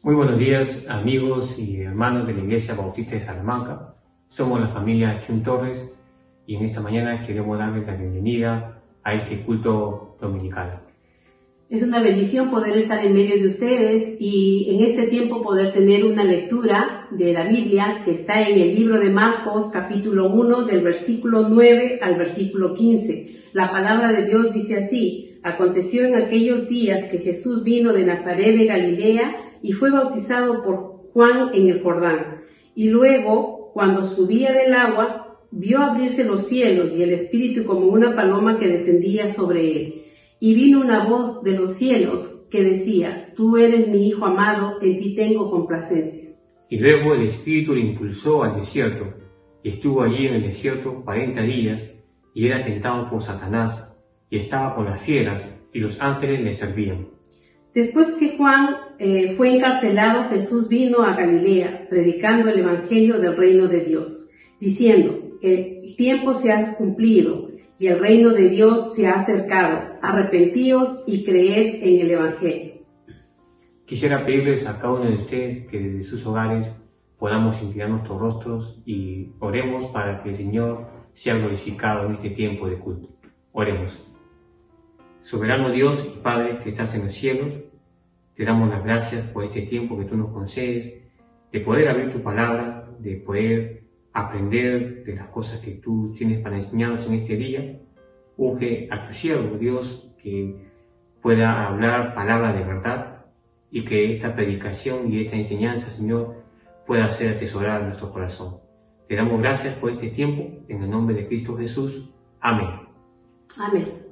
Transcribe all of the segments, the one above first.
Muy buenos días, amigos y hermanos de la Iglesia Bautista de Salamanca. Somos la familia Chun Torres y en esta mañana queremos darles la bienvenida a este culto dominical. Es una bendición poder estar en medio de ustedes y en este tiempo poder tener una lectura de la Biblia que está en el libro de Marcos, capítulo 1, del versículo 9 al versículo 15. La palabra de Dios dice así: aconteció en aquellos días que Jesús vino de Nazaret de Galilea y fue bautizado por Juan en el Jordán. Y luego, cuando subía del agua, vio abrirse los cielos y el Espíritu como una paloma que descendía sobre él. Y vino una voz de los cielos que decía: Tú eres mi Hijo amado, en ti tengo complacencia. Y luego el Espíritu le impulsó al desierto, y estuvo allí en el desierto 40 días, y era tentado por Satanás, y estaba con las fieras, y los ángeles le servían. Después que Juan fue encarcelado, Jesús vino a Galilea, predicando el Evangelio del reino de Dios, diciendo: el tiempo se ha cumplido, y el reino de Dios se ha acercado. Arrepentíos y creed en el Evangelio. Quisiera pedirles a cada uno de ustedes que desde sus hogares podamos inclinar nuestros rostros y oremos para que el Señor sea glorificado en este tiempo de culto. Oremos. Soberano Dios y Padre que estás en los cielos, te damos las gracias por este tiempo que tú nos concedes, de poder abrir tu palabra, de poder aprender de las cosas que tú tienes para enseñarnos en este día. Unge a tu siervo, Dios, que pueda hablar palabras de verdad y que esta predicación y esta enseñanza, Señor, pueda ser atesorada en nuestro corazón. Te damos gracias por este tiempo, en el nombre de Cristo Jesús. Amén. Amén.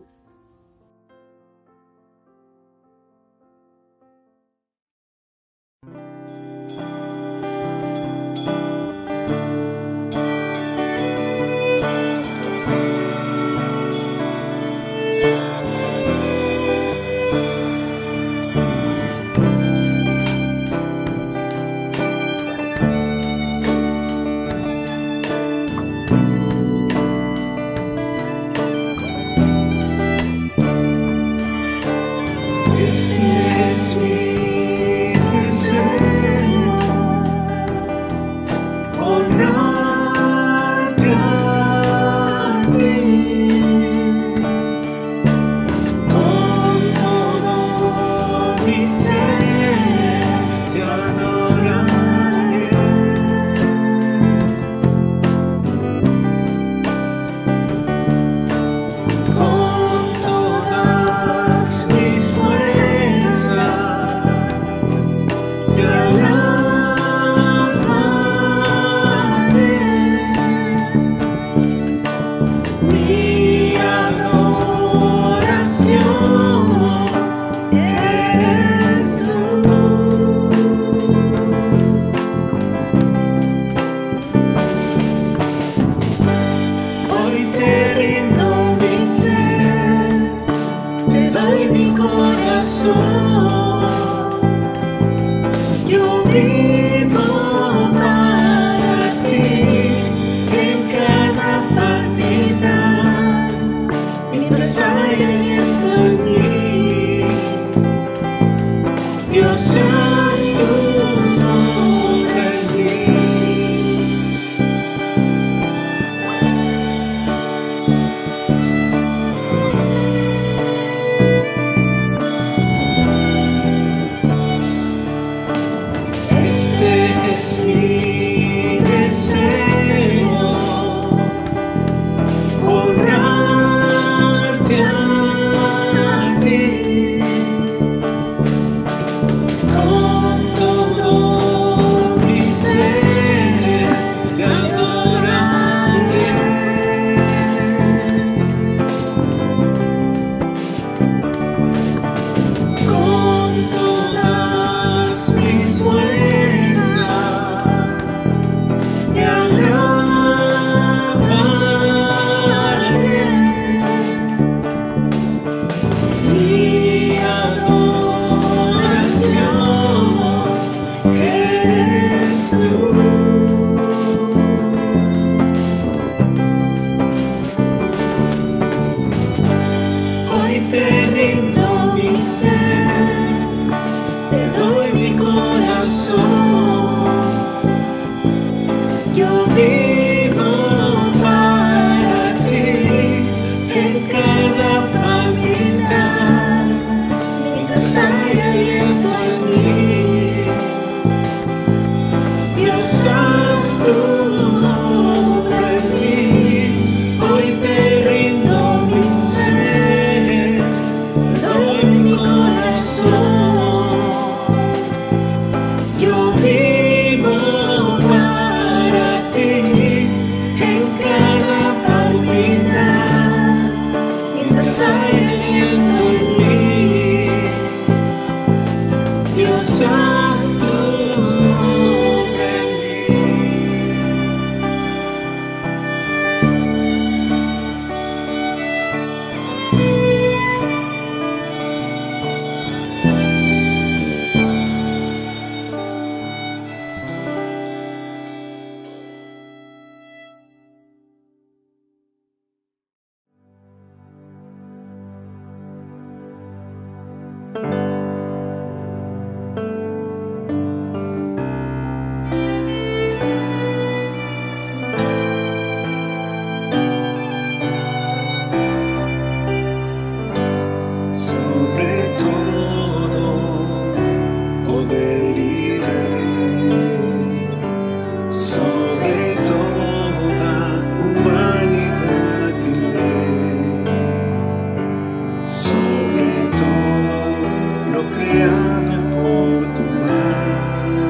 creado por tu mano,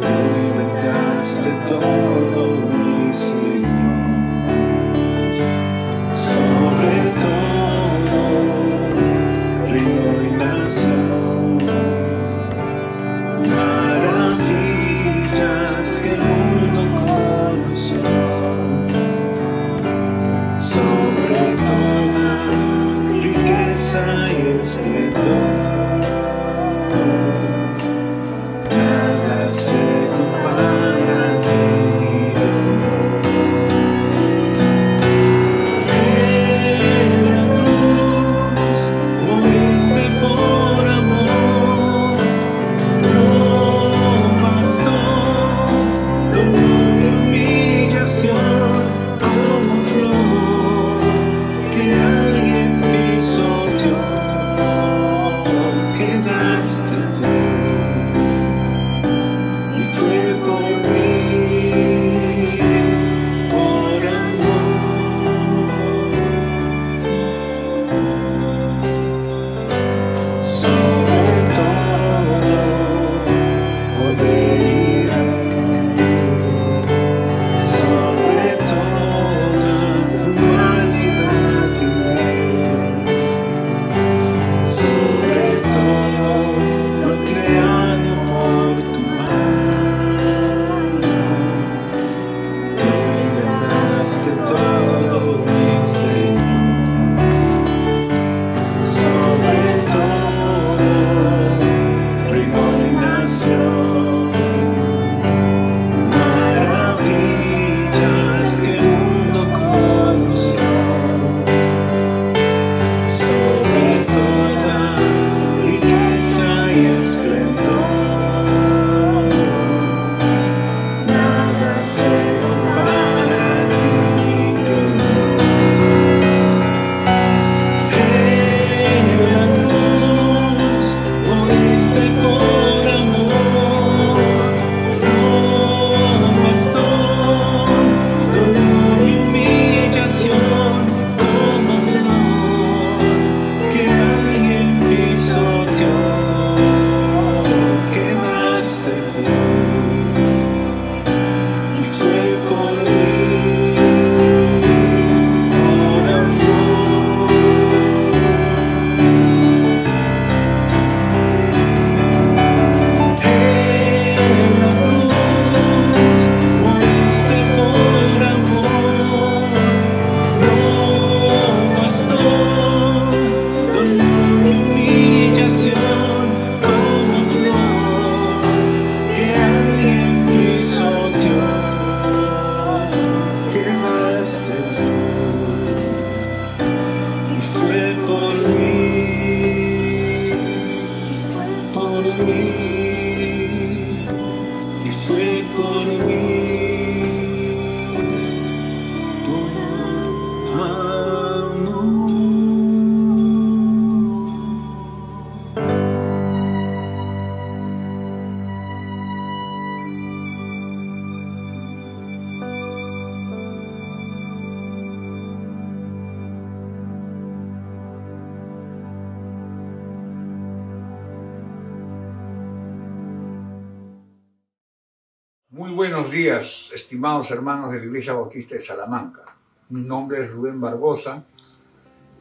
lo inventaste todo, mi Señor. Sobre todo, reino y nación, maravillas que el mundo conoció. Sobre toda riqueza y esplendor, nada se compara a ti, mi Dios. En la cruz moriste por amor, no bastó dolor y humillación como flor que alguien pisoteó, quedaste tú y fue por mí, por amor. Sobre todo poder y rey, sobre toda humanidad y ley, sobre todo lo creado por tu mano, lo inventaste todo, mi Señor. Sobre todo, reino y nación, maravillas que el mundo conoció. Sobre toda riqueza y esplendor, nada se compara a ti, mi Dios. En la cruz moriste por amor, no bastó dolor y humillación como flor que alguien pisoteó, quedaste tú y fue por mí, por amor. En la cruz moriste por amor, no bastó dolor y humillación como flor que alguien pisoteó, quedaste tú y fue por mí, y fue por mí, por amor. Muy buenos días, estimados hermanos de la Iglesia Bautista de Salamanca. Mi nombre es Rubén Barbosa.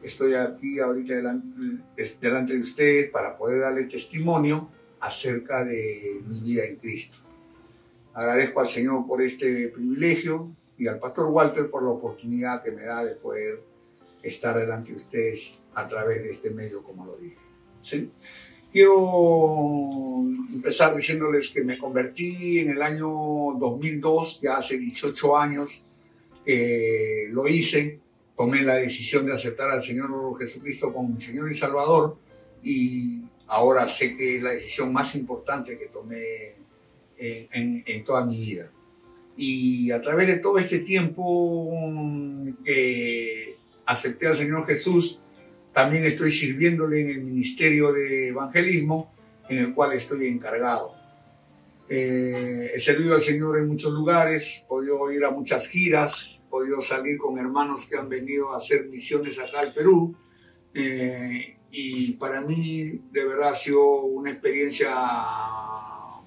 Estoy aquí ahorita delante de ustedes para poder darle testimonio acerca de mi vida en Cristo. Agradezco al Señor por este privilegio y al pastor Walter por la oportunidad que me da de poder estar delante de ustedes a través de este medio, como lo dije. ¿Sí? Quiero empezar diciéndoles que me convertí en el año 2002, ya hace 18 años lo hice, tomé la decisión de aceptar al Señor Jesucristo como mi Señor y Salvador, y ahora sé que es la decisión más importante que tomé en toda mi vida. Y a través de todo este tiempo que acepté al Señor Jesús, también estoy sirviéndole en el ministerio de evangelismo, en el cual estoy encargado. He servido al Señor en muchos lugares, he podido ir a muchas giras, he podido salir con hermanos que han venido a hacer misiones acá al Perú, y para mí de verdad ha sido una experiencia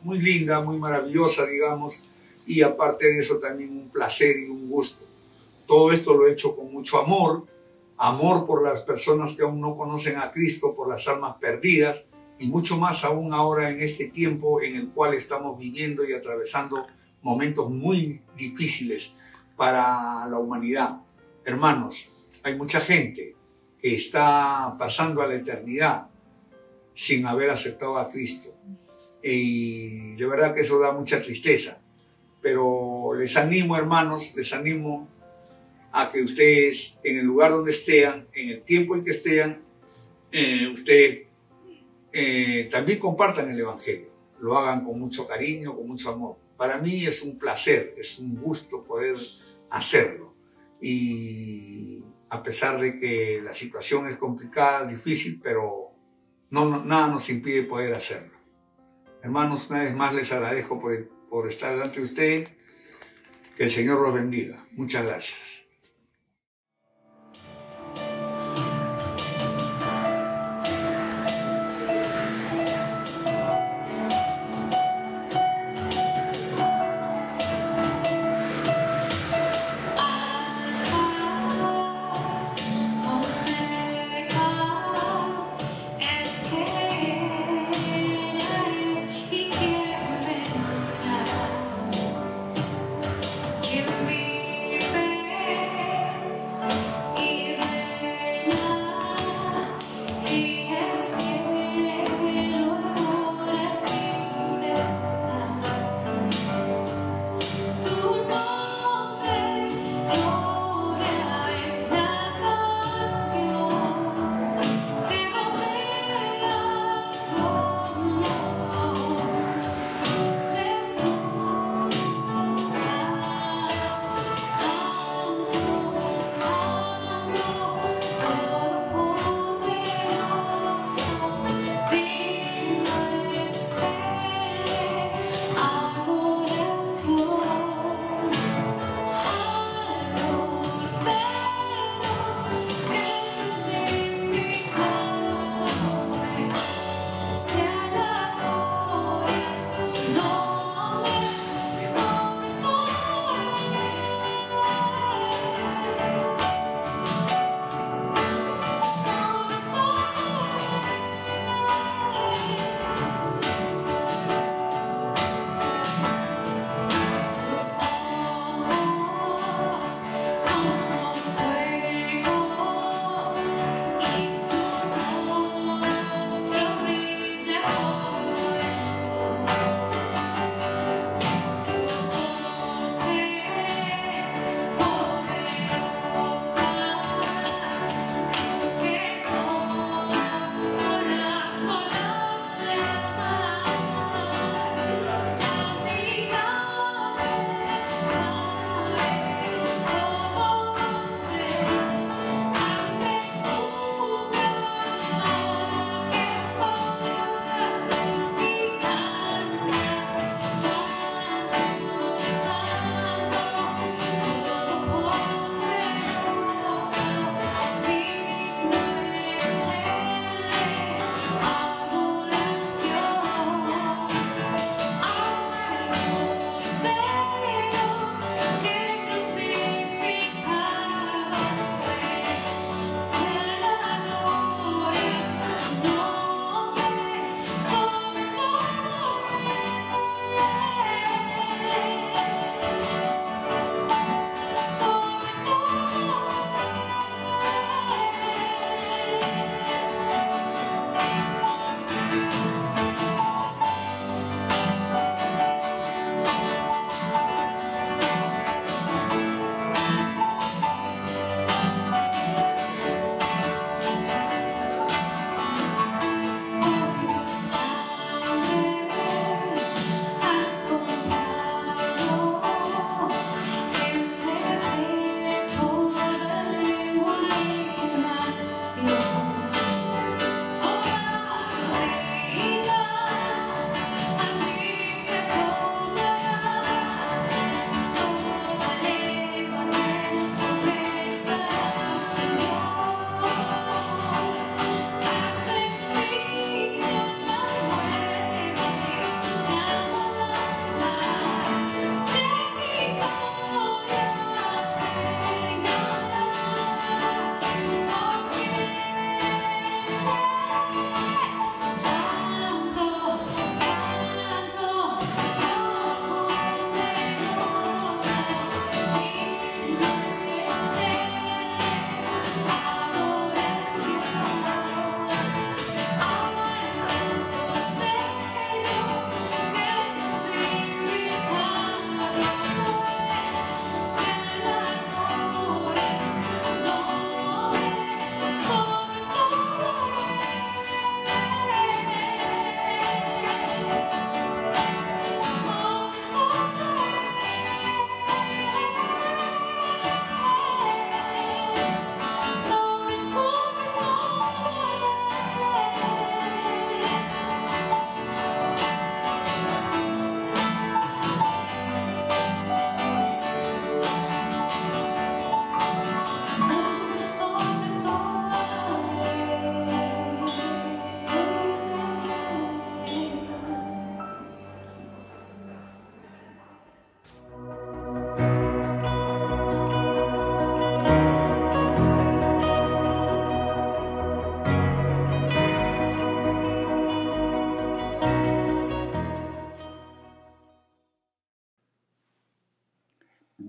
muy linda, muy maravillosa, digamos, y aparte de eso también un placer y un gusto. Todo esto lo he hecho con mucho amor, amor por las personas que aún no conocen a Cristo, por las almas perdidas, y mucho más aún ahora en este tiempo en el cual estamos viviendo y atravesando momentos muy difíciles para la humanidad. Hermanos, hay mucha gente que está pasando a la eternidad sin haber aceptado a Cristo. Y de verdad que eso da mucha tristeza. Pero les animo, hermanos, les animo a que ustedes, en el lugar donde estén, en el tiempo en que estén, ustedes también compartan el Evangelio. Lo hagan con mucho cariño, con mucho amor. Para mí es un placer, es un gusto poder hacerlo. Y a pesar de que la situación es complicada, difícil, pero nada nos impide poder hacerlo. Hermanos, una vez más les agradezco por estar delante de ustedes. Que el Señor los bendiga. Muchas gracias. Give me faith.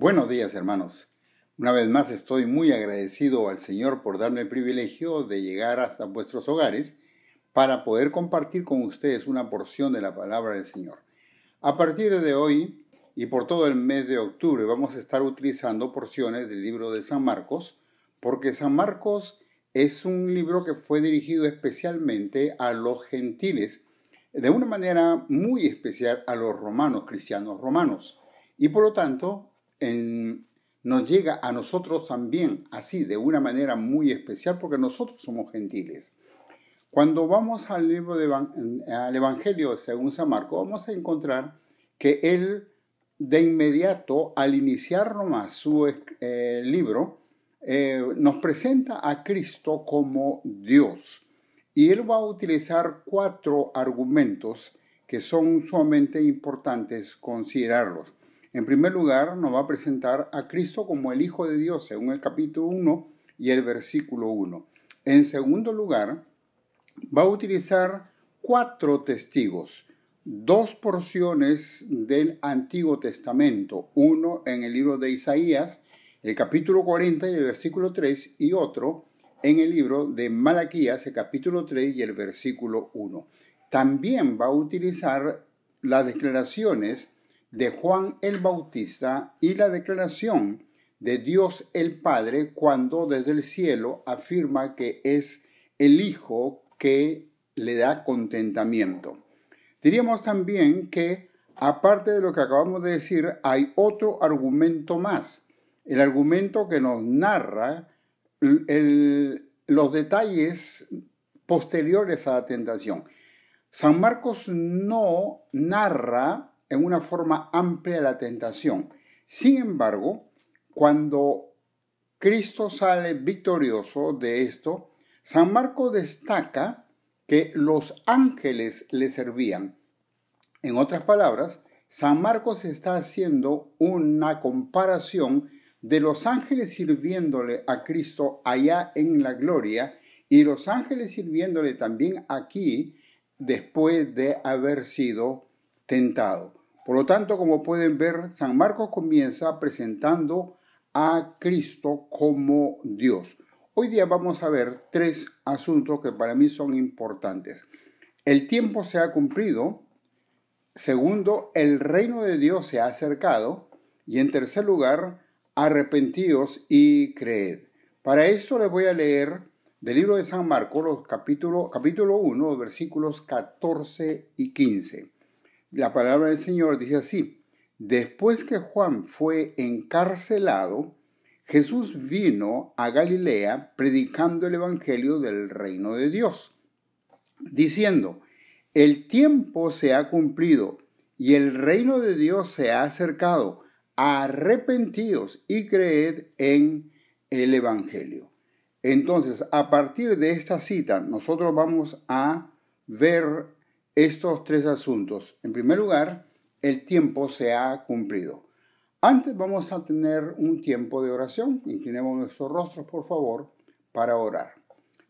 Buenos días, hermanos. Una vez más estoy muy agradecido al Señor por darme el privilegio de llegar hasta vuestros hogares para poder compartir con ustedes una porción de la palabra del Señor. A partir de hoy y por todo el mes de octubre vamos a estar utilizando porciones del libro de San Marcos, porque San Marcos es un libro que fue dirigido especialmente a los gentiles, de una manera muy especial a los romanos, cristianos romanos. Y por lo tanto, nos llega a nosotros también, así, de una manera muy especial, porque nosotros somos gentiles. Cuando vamos al libro al Evangelio según San Marcos, vamos a encontrar que él, de inmediato, al iniciar nomás su libro, nos presenta a Cristo como Dios. Y él va a utilizar 4 argumentos que son sumamente importantes considerarlos. En primer lugar, nos va a presentar a Cristo como el Hijo de Dios, según el capítulo 1 y el versículo 1. En segundo lugar, va a utilizar 4 testigos, 2 porciones del Antiguo Testamento, uno en el libro de Isaías, el capítulo 40 y el versículo 3, y otro en el libro de Malaquías, el capítulo 3 y el versículo 1. También va a utilizar las declaraciones de Juan el Bautista y la declaración de Dios el Padre cuando desde el cielo afirma que es el Hijo que le da contentamiento. Diríamos también que, aparte de lo que acabamos de decir, hay otro argumento más, el argumento que nos narra los detalles posteriores a la tentación. San Marcos no narra en una forma amplia la tentación. Sin embargo, cuando Cristo sale victorioso de esto, San Marcos destaca que los ángeles le servían. En otras palabras, San Marcos está haciendo una comparación de los ángeles sirviéndole a Cristo allá en la gloria y los ángeles sirviéndole también aquí después de haber sido tentado. Por lo tanto, como pueden ver, San Marcos comienza presentando a Cristo como Dios. Hoy día vamos a ver 3 asuntos que para mí son importantes. El tiempo se ha cumplido. Segundo, el reino de Dios se ha acercado. Y en tercer lugar, arrepentíos y creed. Para esto les voy a leer del libro de San Marcos, capítulo 1, versículos 14 y 15. La palabra del Señor dice así: después que Juan fue encarcelado, Jesús vino a Galilea predicando el evangelio del reino de Dios, diciendo: el tiempo se ha cumplido y el reino de Dios se ha acercado. Arrepentíos y creed en el evangelio. Entonces, a partir de esta cita, nosotros vamos a ver estos 3 asuntos. En primer lugar, el tiempo se ha cumplido. Antes vamos a tener un tiempo de oración. Inclinemos nuestros rostros, por favor, para orar.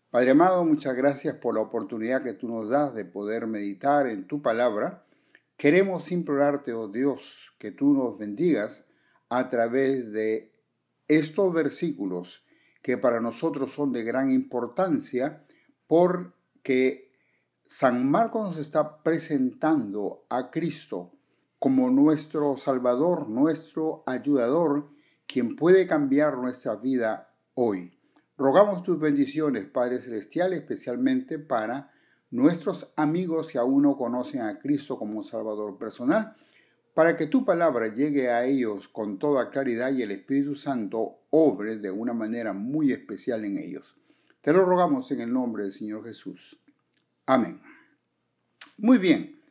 Padre amado, muchas gracias por la oportunidad que tú nos das de poder meditar en tu palabra. Queremos implorarte, oh Dios, que tú nos bendigas a través de estos versículos que para nosotros son de gran importancia, porque San Marcos nos está presentando a Cristo como nuestro Salvador, nuestro ayudador, quien puede cambiar nuestra vida hoy. Rogamos tus bendiciones, Padre Celestial, especialmente para nuestros amigos que aún no conocen a Cristo como Salvador personal, para que tu palabra llegue a ellos con toda claridad y el Espíritu Santo obre de una manera muy especial en ellos. Te lo rogamos en el nombre del Señor Jesús. Amén. Muy bien,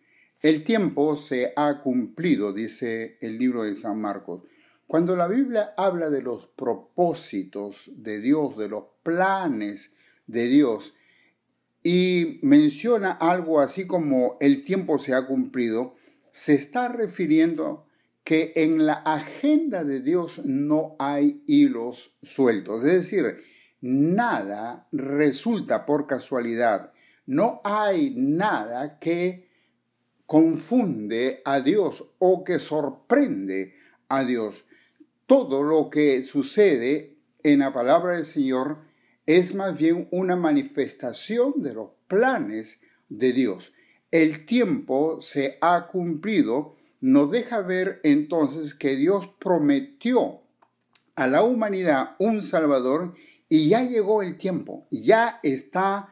el tiempo se ha cumplido, dice el libro de San Marcos. Cuando la Biblia habla de los propósitos de Dios, de los planes de Dios, y menciona algo así como el tiempo se ha cumplido, se está refiriendo que en la agenda de Dios no hay hilos sueltos. Es decir, nada resulta por casualidad. No hay nada que confunde a Dios o que sorprende a Dios. todo lo que sucede en la palabra del Señor es más bien una manifestación de los planes de Dios. El tiempo se ha cumplido, nos deja ver entonces que Dios prometió a la humanidad un Salvador y ya llegó el tiempo, ya está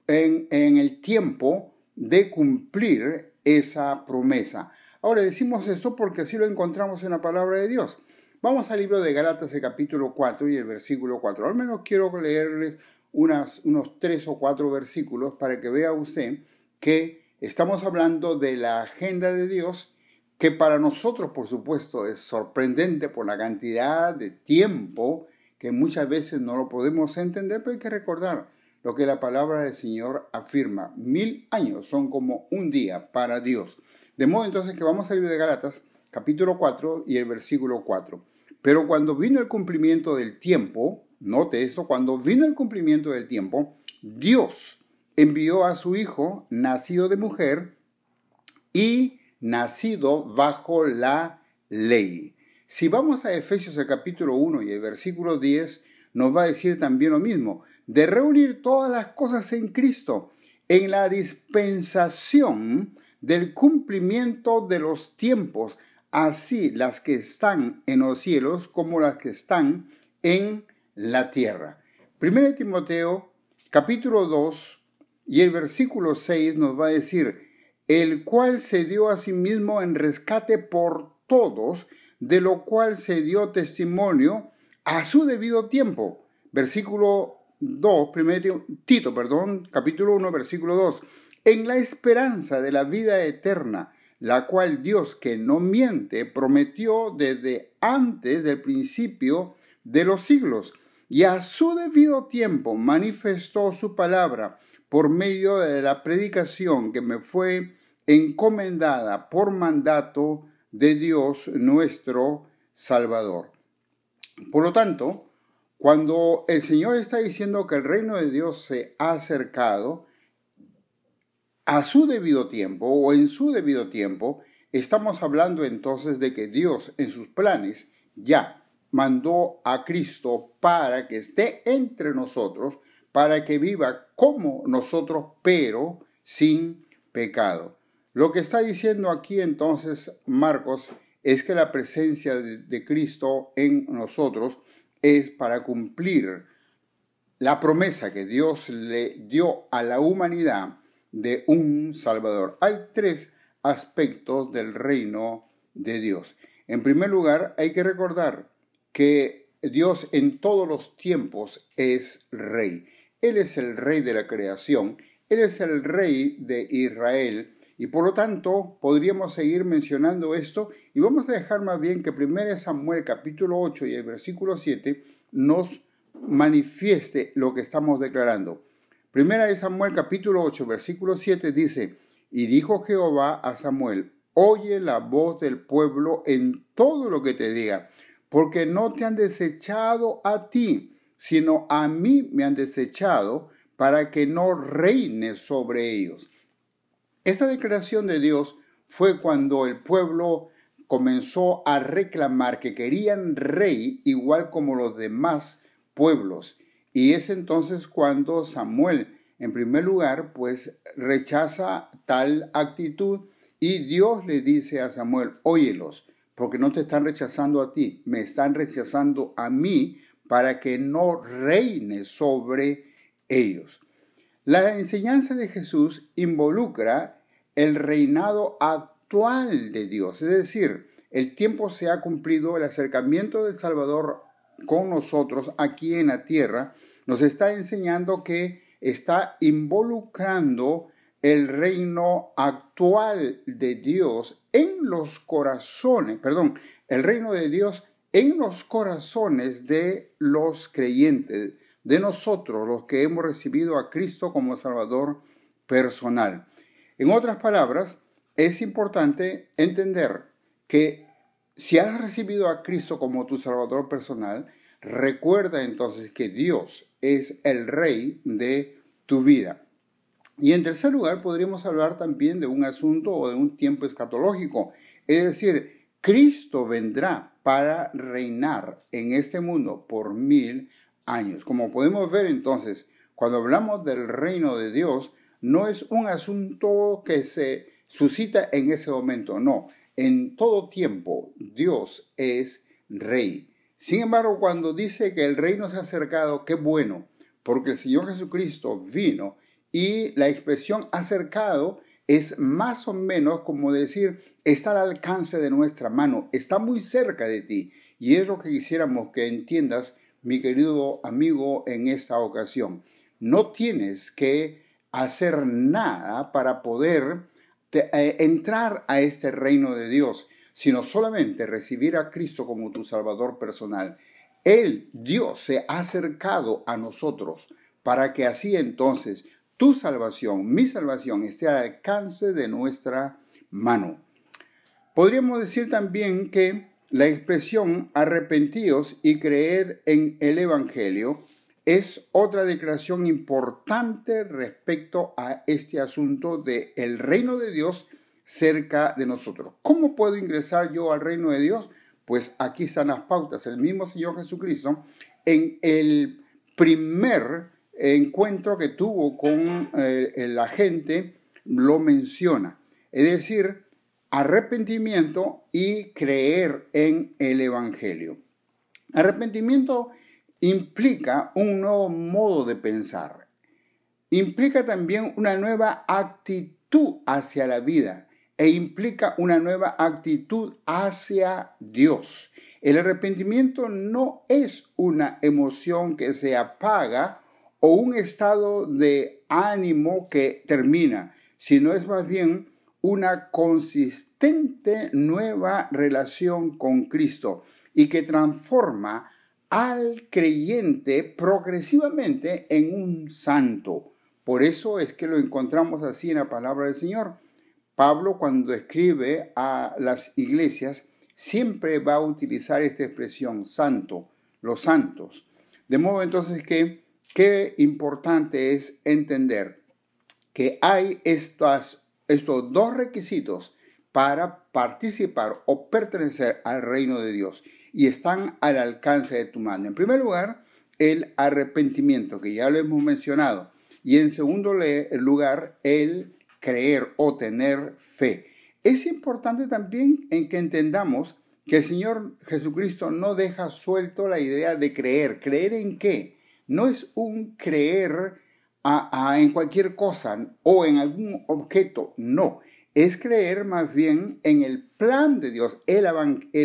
en el tiempo de cumplir esa promesa. Ahora decimos esto porque así lo encontramos en la palabra de Dios. Vamos al libro de Gálatas, el capítulo 4 y el versículo 4. Al menos quiero leerles unos 3 o 4 versículos para que vea usted que estamos hablando de la agenda de Dios, que para nosotros, por supuesto, es sorprendente por la cantidad de tiempo que muchas veces no lo podemos entender, pero hay que recordar lo que la palabra del Señor afirma. 1000 años son como un día para Dios. De modo entonces que vamos al libro de Gálatas, capítulo 4 y el versículo 4. Pero cuando vino el cumplimiento del tiempo, note esto, cuando vino el cumplimiento del tiempo, Dios envió a su Hijo, nacido de mujer y nacido bajo la ley. Si vamos a Efesios el capítulo 1 y el versículo 10, nos va a decir también lo mismo, de reunir todas las cosas en Cristo, en la dispensación del cumplimiento de los tiempos, así las que están en los cielos como las que están en la tierra. 1 Timoteo, capítulo 2 y el versículo 6 nos va a decir, el cual se dio a sí mismo en rescate por todos, de lo cual se dio testimonio a su debido tiempo. Versículo 2, Tito, capítulo 1, versículo 2. En la esperanza de la vida eterna, la cual Dios, que no miente, prometió desde antes del principio de los siglos, y a su debido tiempo manifestó su palabra por medio de la predicación que me fue encomendada por mandato de Dios nuestro Salvador. Por lo tanto, cuando el Señor está diciendo que el reino de Dios se ha acercado a su debido tiempo o en su debido tiempo, estamos hablando entonces de que Dios en sus planes ya mandó a Cristo para que esté entre nosotros, para que viva como nosotros, pero sin pecado. Lo que está diciendo aquí entonces Marcos es que la presencia de Cristo en nosotros es para cumplir la promesa que Dios le dio a la humanidad de un Salvador. Hay 3 aspectos del reino de Dios. En primer lugar, hay que recordar que Dios en todos los tiempos es Rey. Él es el Rey de la creación, Él es el Rey de Israel, y por lo tanto podríamos seguir mencionando esto, y vamos a dejar más bien que 1 Samuel capítulo 8 y el versículo 7 nos manifieste lo que estamos declarando. 1 Samuel capítulo 8 versículo 7 dice, y dijo Jehová a Samuel, oye la voz del pueblo en todo lo que te diga, porque no te han desechado a ti, sino a mí me han desechado para que no reines sobre ellos. Esta declaración de Dios fue cuando el pueblo comenzó a reclamar que querían rey igual como los demás pueblos. Y es entonces cuando Samuel, en primer lugar, pues rechaza tal actitud y Dios le dice a Samuel, óyelos, porque no te están rechazando a ti, me están rechazando a mí para que no reine sobre ellos. La enseñanza de Jesús involucra el reinado actual de Dios, es decir, el tiempo se ha cumplido, el acercamiento del Salvador con nosotros aquí en la tierra nos está enseñando que está involucrando el reino actual de Dios en los corazones, el reino de Dios en los corazones de los creyentes, de nosotros, los que hemos recibido a Cristo como Salvador personal. En otras palabras, es importante entender que si has recibido a Cristo como tu Salvador personal, recuerda entonces que Dios es el Rey de tu vida. Y en tercer lugar, podríamos hablar también de un asunto o de un tiempo escatológico. Es decir, Cristo vendrá para reinar en este mundo por 1000 años. Como podemos ver entonces, cuando hablamos del reino de Dios, no es un asunto que se suscita en ese momento, no. En todo tiempo Dios es rey. Sin embargo, cuando dice que el reino se ha acercado, qué bueno, porque el Señor Jesucristo vino y la expresión acercado es más o menos como decir, está al alcance de nuestra mano, está muy cerca de ti. Y es lo que quisiéramos que entiendas, mi querido amigo, en esta ocasión. No tienes que hacer nada para poder entrar a este reino de Dios, sino solamente recibir a Cristo como tu Salvador personal. Él, Dios, se ha acercado a nosotros para que así entonces tu salvación, mi salvación, esté al alcance de nuestra mano. Podríamos decir también que la expresión arrepentíos y creer en el Evangelio es otra declaración importante respecto a este asunto del reino de Dios cerca de nosotros. ¿Cómo puedo ingresar yo al reino de Dios? Pues aquí están las pautas. El mismo Señor Jesucristo, en el primer encuentro que tuvo con la gente, lo menciona. Es decir, arrepentimiento y creer en el Evangelio. Arrepentimiento implica un nuevo modo de pensar. Implica también una nueva actitud hacia la vida e implica una nueva actitud hacia Dios. El arrepentimiento no es una emoción que se apaga o un estado de ánimo que termina, sino es más bien una consistente nueva relación con Cristo y que transforma al creyente progresivamente en un santo. Por eso es que lo encontramos así en la palabra del Señor. Pablo, cuando escribe a las iglesias, siempre va a utilizar esta expresión, santo, los santos. De modo entonces que qué importante es entender que hay estos dos requisitos para participar o pertenecer al reino de Dios y están al alcance de tu mano. En primer lugar, el arrepentimiento, que ya lo hemos mencionado, y en segundo lugar, el creer o tener fe. Es importante también en que entendamos que el Señor Jesucristo no deja suelto la idea de creer. ¿Creer en qué? No es un creer en cualquier cosa o en algún objeto, no. Es creer más bien en el plan de Dios, el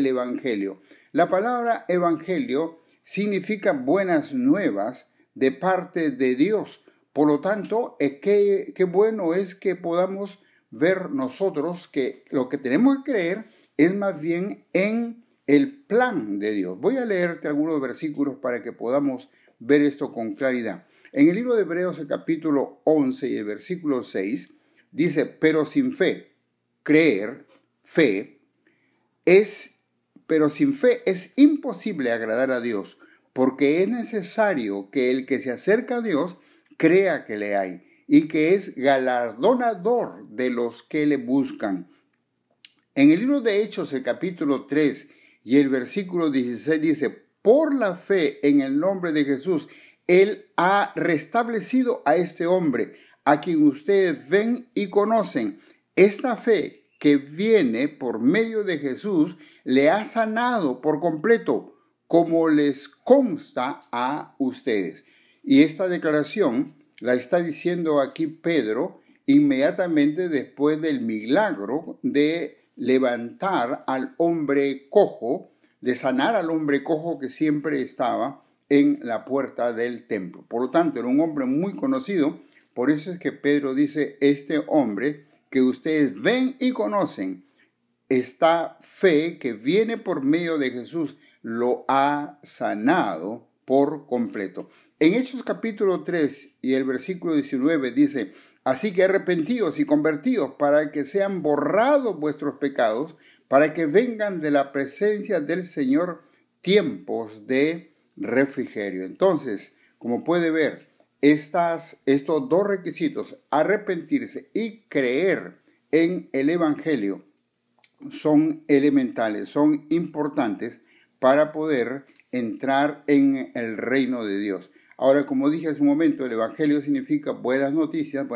Evangelio. La palabra Evangelio significa buenas nuevas de parte de Dios. Por lo tanto, qué bueno es que podamos ver nosotros que lo que tenemos que creer es más bien en el plan de Dios. Voy a leerte algunos versículos para que podamos ver esto con claridad. En el libro de Hebreos, el capítulo 11 y el versículo 6, dice, pero sin fe, pero sin fe es imposible agradar a Dios, porque es necesario que el que se acerca a Dios crea que le hay y que es galardonador de los que le buscan. En el libro de Hechos, el capítulo 3 y el versículo 16 dice, por la fe en el nombre de Jesús, Él ha restablecido a este hombre, a quien ustedes ven y conocen. Esta fe que viene por medio de Jesús le ha sanado por completo, como les consta a ustedes. Y esta declaración la está diciendo aquí Pedro inmediatamente después del milagro de levantar al hombre cojo, de sanar al hombre cojo que siempre estaba en la puerta del templo. Por lo tanto, era un hombre muy conocido. Por eso es que Pedro dice, este hombre que ustedes ven y conocen, esta fe que viene por medio de Jesús lo ha sanado por completo. En Hechos capítulo 3 y el versículo 19 dice, así que arrepentíos y convertíos para que sean borrados vuestros pecados, para que vengan de la presencia del Señor tiempos de refrigerio. Entonces, como puede ver, estos dos requisitos, arrepentirse y creer en el Evangelio, son elementales, son importantes para poder entrar en el reino de Dios. Ahora, como dije hace un momento, el Evangelio significa buenas noticias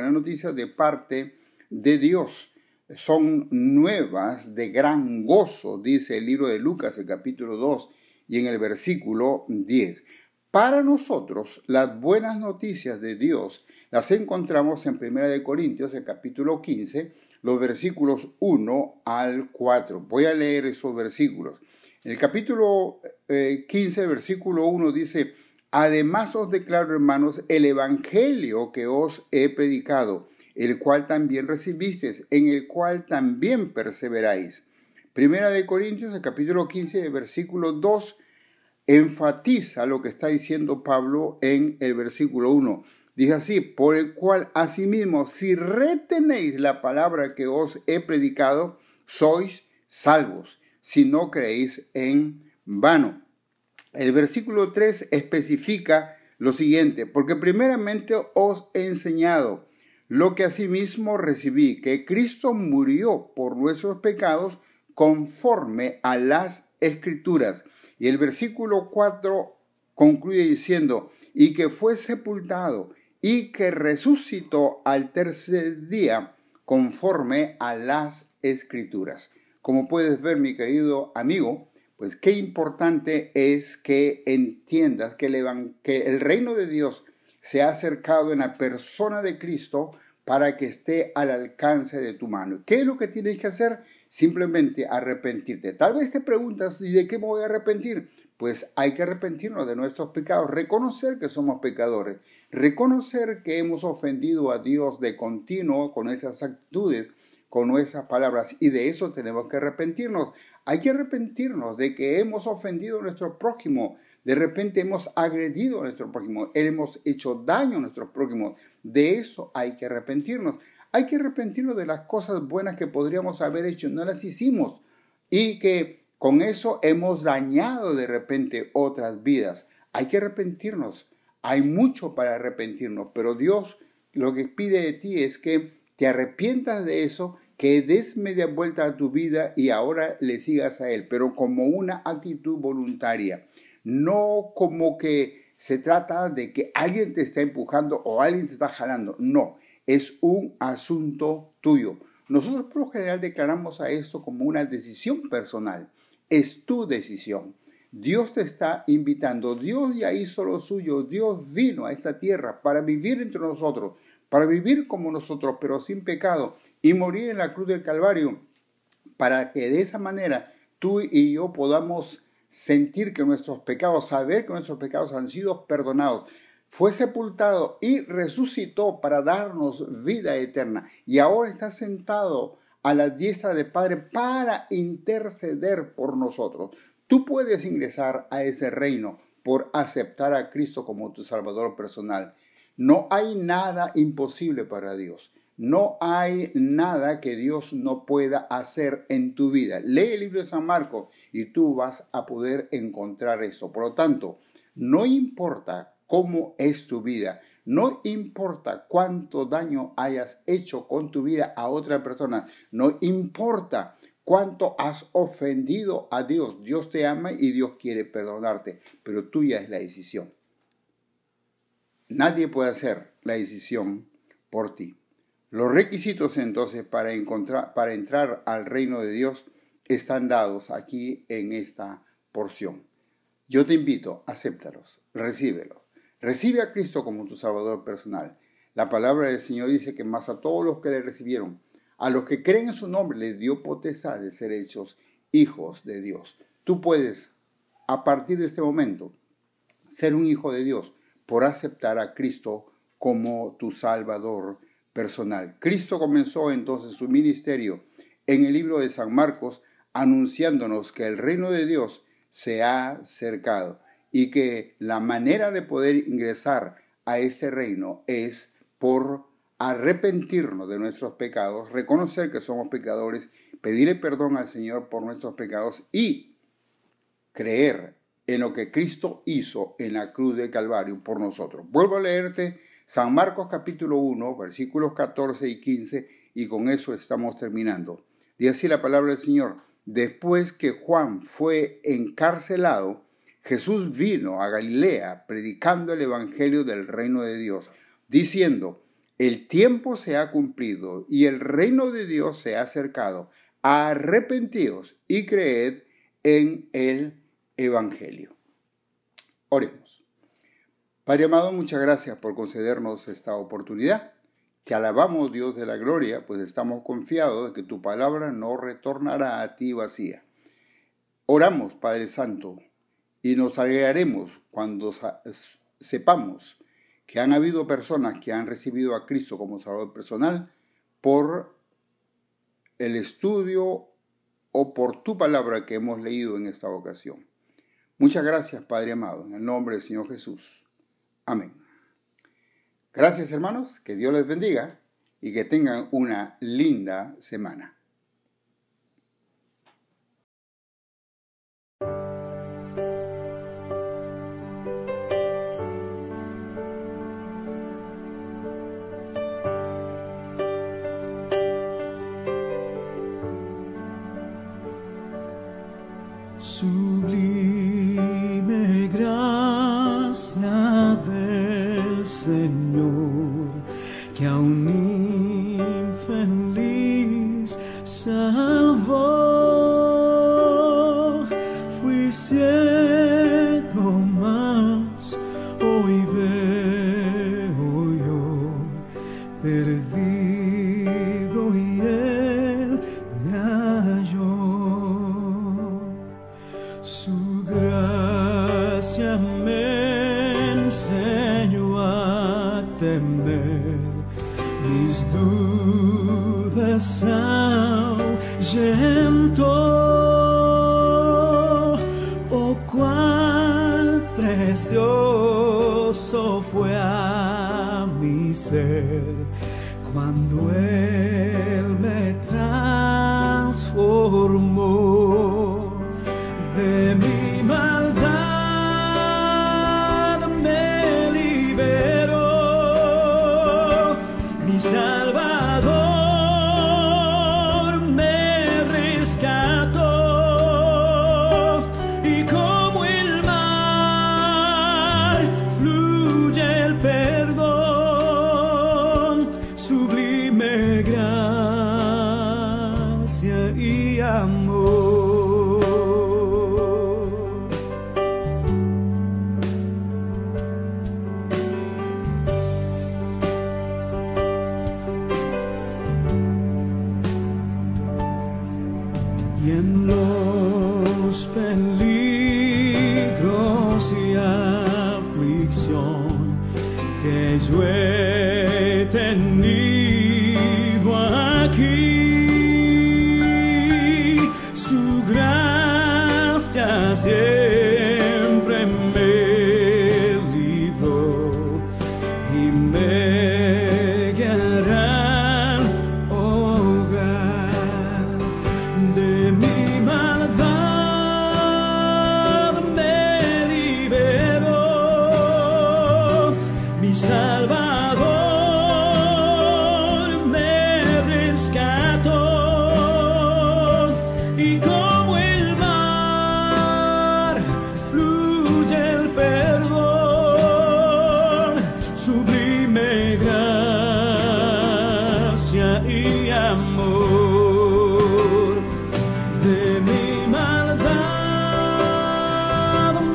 de parte de Dios. Son nuevas de gran gozo, dice el libro de Lucas, el capítulo 2, y en el versículo 10. Para nosotros, las buenas noticias de Dios las encontramos en 1 Corintios, el capítulo 15, los versículos 1 al 4. Voy a leer esos versículos. En el capítulo 15, versículo 1 dice: además os declaro, hermanos, el evangelio que os he predicado, el cual también recibisteis, en el cual también perseveráis. 1 Corintios, el capítulo 15, versículo 2, enfatiza lo que está diciendo Pablo en el versículo 1. Dice así: por el cual asimismo, si retenéis la palabra que os he predicado, sois salvos, si no creéis en vano. El versículo 3 especifica lo siguiente: porque primeramente os he enseñado lo que asimismo recibí, que Cristo murió por nuestros pecados conforme a las Escrituras. Y el versículo 4 concluye diciendo: y que fue sepultado y que resucitó al tercer día conforme a las Escrituras. Como puedes ver, mi querido amigo, pues qué importante es que entiendas que el reino de Dios se ha acercado en la persona de Cristo para que esté al alcance de tu mano. ¿Qué es lo que tienes que hacer? Simplemente arrepentirte. Tal vez te preguntas: ¿y de qué me voy a arrepentir? Pues hay que arrepentirnos de nuestros pecados, reconocer que somos pecadores, reconocer que hemos ofendido a Dios de continuo con nuestras actitudes, con nuestras palabras, y de eso tenemos que arrepentirnos. Hay que arrepentirnos de que hemos ofendido a nuestro prójimo, de repente hemos agredido a nuestro prójimo, hemos hecho daño a nuestros prójimos. De eso hay que arrepentirnos. Hay que arrepentirnos de las cosas buenas que podríamos haber hecho, no las hicimos, y que con eso hemos dañado de repente otras vidas. Hay que arrepentirnos. Hay mucho para arrepentirnos, pero Dios lo que pide de ti es que te arrepientas de eso, que des media vuelta a tu vida y ahora le sigas a Él, pero como una actitud voluntaria. No como que se trata de que alguien te está empujando o alguien te está jalando. No, es un asunto tuyo. Nosotros por lo general declaramos a esto como una decisión personal. Es tu decisión. Dios te está invitando. Dios ya hizo lo suyo. Dios vino a esta tierra para vivir entre nosotros, para vivir como nosotros, pero sin pecado, y morir en la cruz del Calvario, para que de esa manera tú y yo podamos sentir que nuestros pecados, saber que nuestros pecados han sido perdonados. Fue sepultado y resucitó para darnos vida eterna. Y ahora está sentado a la diestra del Padre para interceder por nosotros. Tú puedes ingresar a ese reino por aceptar a Cristo como tu Salvador personal. No hay nada imposible para Dios. No hay nada que Dios no pueda hacer en tu vida. Lee el libro de San Marcos y tú vas a poder encontrar eso. Por lo tanto, no importa cómo es tu vida, no importa cuánto daño hayas hecho con tu vida a otra persona, no importa cuánto has ofendido a Dios. Dios te ama y Dios quiere perdonarte, pero tuya es la decisión. Nadie puede hacer la decisión por ti. Los requisitos entonces para entrar al reino de Dios están dados aquí en esta porción. Yo te invito, acéptalos, recíbelos. Recibe a Cristo como tu Salvador personal. La palabra del Señor dice que más a todos los que le recibieron, a los que creen en su nombre, les dio potestad de ser hechos hijos de Dios. Tú puedes, a partir de este momento, ser un hijo de Dios por aceptar a Cristo como tu Salvador personal. Cristo comenzó entonces su ministerio en el libro de San Marcos, anunciándonos que el reino de Dios se ha acercado y que la manera de poder ingresar a este reino es por arrepentirnos de nuestros pecados, reconocer que somos pecadores, pedirle perdón al Señor por nuestros pecados y creer en lo que Cristo hizo en la cruz de Calvario por nosotros. Vuelvo a leerte San Marcos capítulo 1, versículos 14 y 15, y con eso estamos terminando. Dice así la palabra del Señor: después que Juan fue encarcelado, Jesús vino a Galilea predicando el evangelio del reino de Dios, diciendo: el tiempo se ha cumplido y el reino de Dios se ha acercado. Arrepentíos y creed en el evangelio. Oremos. Padre amado, muchas gracias por concedernos esta oportunidad. Te alabamos, Dios de la gloria, pues estamos confiados de que tu palabra no retornará a ti vacía. Oramos, Padre Santo, y nos alegraremos cuando sepamos que han habido personas que han recibido a Cristo como Salvador personal por el estudio o por tu palabra que hemos leído en esta ocasión. Muchas gracias, Padre amado, en el nombre del Señor Jesús. Amén. Gracias, hermanos, que Dios les bendiga y que tengan una linda semana. Sublime gracia del Señor, que a un infeliz salvó. Fui ciego, mas hoy veo yo, perdido y Él me halló. Su gracia me enseñó a temer, mis dudas ahuyentó. Oh, cuán precioso fue a mi ser cuando Él me transformó. De mi maldad me liberó, mi Salvador me rescató, y como el mar fluye el perdón, sublime gracia y amor. Y en los peligros y aflicción que yo he tenido aquí, su gracia siempre me libró y me guiará al hogar. De mi maldad me liberó, mi Salvador me rescató, y como el mar fluye el perdón, sublime gracia y amor. De mi maldad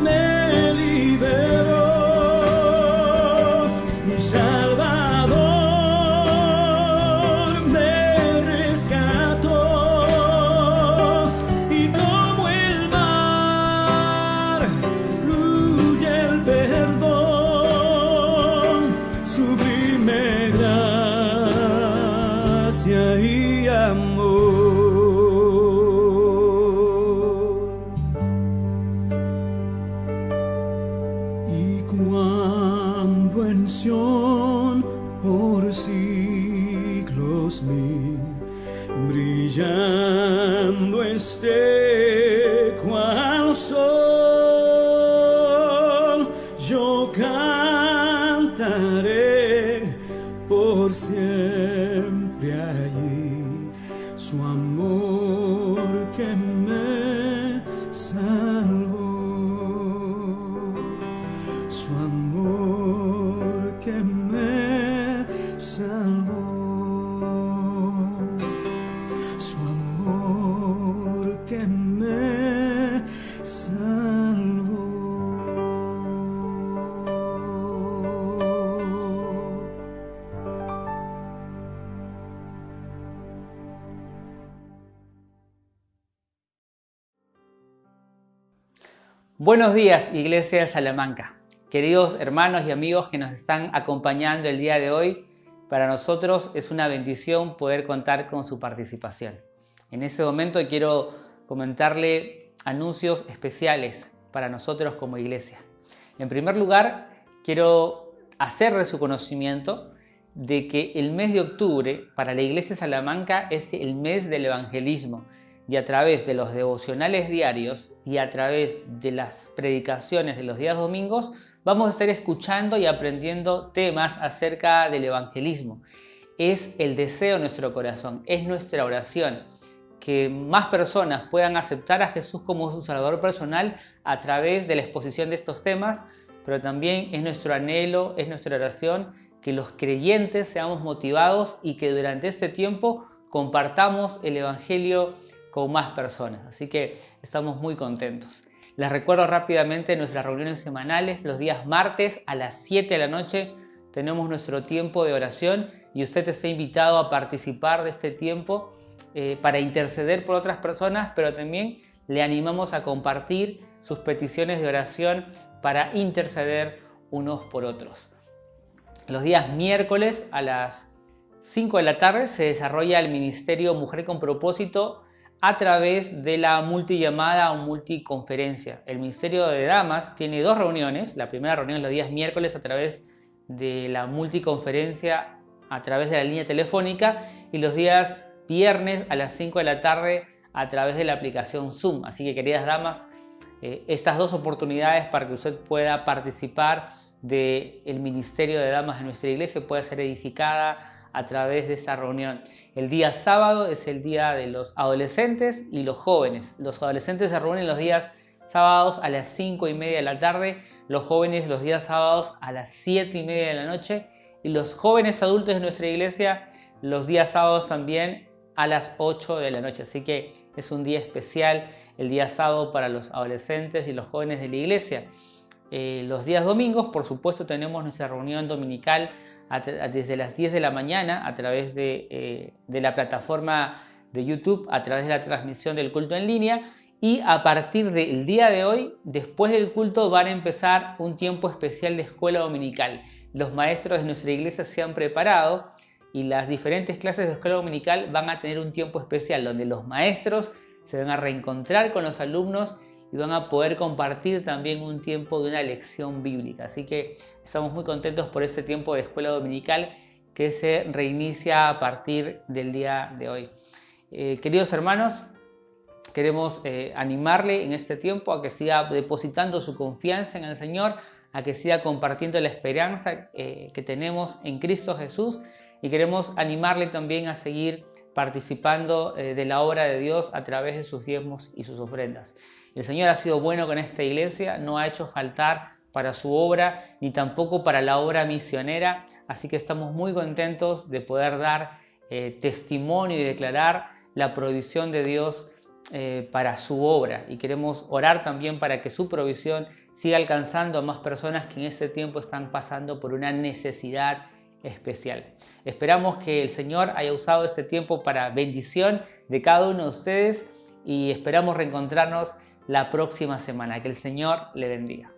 me liberó, mi Salvador me rescató, y como el mar fluye el perdón, sublime gracia y amor. Y cuando en Sión por siglos mil, brillando esté cual sol, yo cantaré por siempre allí su amor que me Buenos días, Iglesia de Salamanca. Queridos hermanos y amigos que nos están acompañando el día de hoy, para nosotros es una bendición poder contar con su participación. En este momento quiero comentarle anuncios especiales para nosotros como iglesia. En primer lugar, quiero hacer de su conocimiento de que el mes de octubre para la Iglesia de Salamanca es el mes del evangelismo, y a través de los devocionales diarios y a través de las predicaciones de los días domingos vamos a estar escuchando y aprendiendo temas acerca del evangelismo. Es el deseo de nuestro corazón, es nuestra oración que más personas puedan aceptar a Jesús como su Salvador personal a través de la exposición de estos temas, pero también es nuestro anhelo, es nuestra oración que los creyentes seamos motivados y que durante este tiempo compartamos el evangelio con más personas. Así que estamos muy contentos. Les recuerdo rápidamente nuestras reuniones semanales. Los días martes a las 7 de la noche tenemos nuestro tiempo de oración y usted está invitado a participar de este tiempo para interceder por otras personas, pero también le animamos a compartir sus peticiones de oración para interceder unos por otros. Los días miércoles a las 5 de la tarde se desarrolla el Ministerio Mujer con Propósito a través de la multillamada o multiconferencia. El Ministerio de Damas tiene dos reuniones. La primera reunión es los días miércoles a través de la multiconferencia a través de la línea telefónica y los días viernes a las 5 de la tarde a través de la aplicación Zoom. Así que, queridas damas, estas dos oportunidades para que usted pueda participar del Ministerio de Damas de nuestra iglesia y pueda ser edificada a través de esa reunión. El día sábado es el día de los adolescentes y los jóvenes. Los adolescentes se reúnen los días sábados a las 5:30 de la tarde, los jóvenes los días sábados a las 7:30 de la noche y los jóvenes adultos de nuestra iglesia los días sábados también a las 8 de la noche. Así que es un día especial el día sábado para los adolescentes y los jóvenes de la iglesia. Los días domingos, por supuesto, tenemos nuestra reunión dominical desde las 10 de la mañana a través de la plataforma de YouTube, a través de la transmisión del culto en línea, y a partir del día de hoy, después del culto, van a empezar un tiempo especial de escuela dominical. Los maestros de nuestra iglesia se han preparado y las diferentes clases de escuela dominical van a tener un tiempo especial donde los maestros se van a reencontrar con los alumnos y van a poder compartir también un tiempo de una lección bíblica. Así que estamos muy contentos por este tiempo de escuela dominical que se reinicia a partir del día de hoy. Queridos hermanos, queremos animarle en este tiempo a que siga depositando su confianza en el Señor, a que siga compartiendo la esperanza que tenemos en Cristo Jesús, y queremos animarle también a seguir participando de la obra de Dios a través de sus diezmos y sus ofrendas. El Señor ha sido bueno con esta iglesia, no ha hecho faltar para su obra ni tampoco para la obra misionera, así que estamos muy contentos de poder dar testimonio y declarar la provisión de Dios para su obra, y queremos orar también para que su provisión siga alcanzando a más personas que en este tiempo están pasando por una necesidad especial. Esperamos que el Señor haya usado este tiempo para bendición de cada uno de ustedes y esperamos reencontrarnos la próxima semana. Que el Señor le bendiga.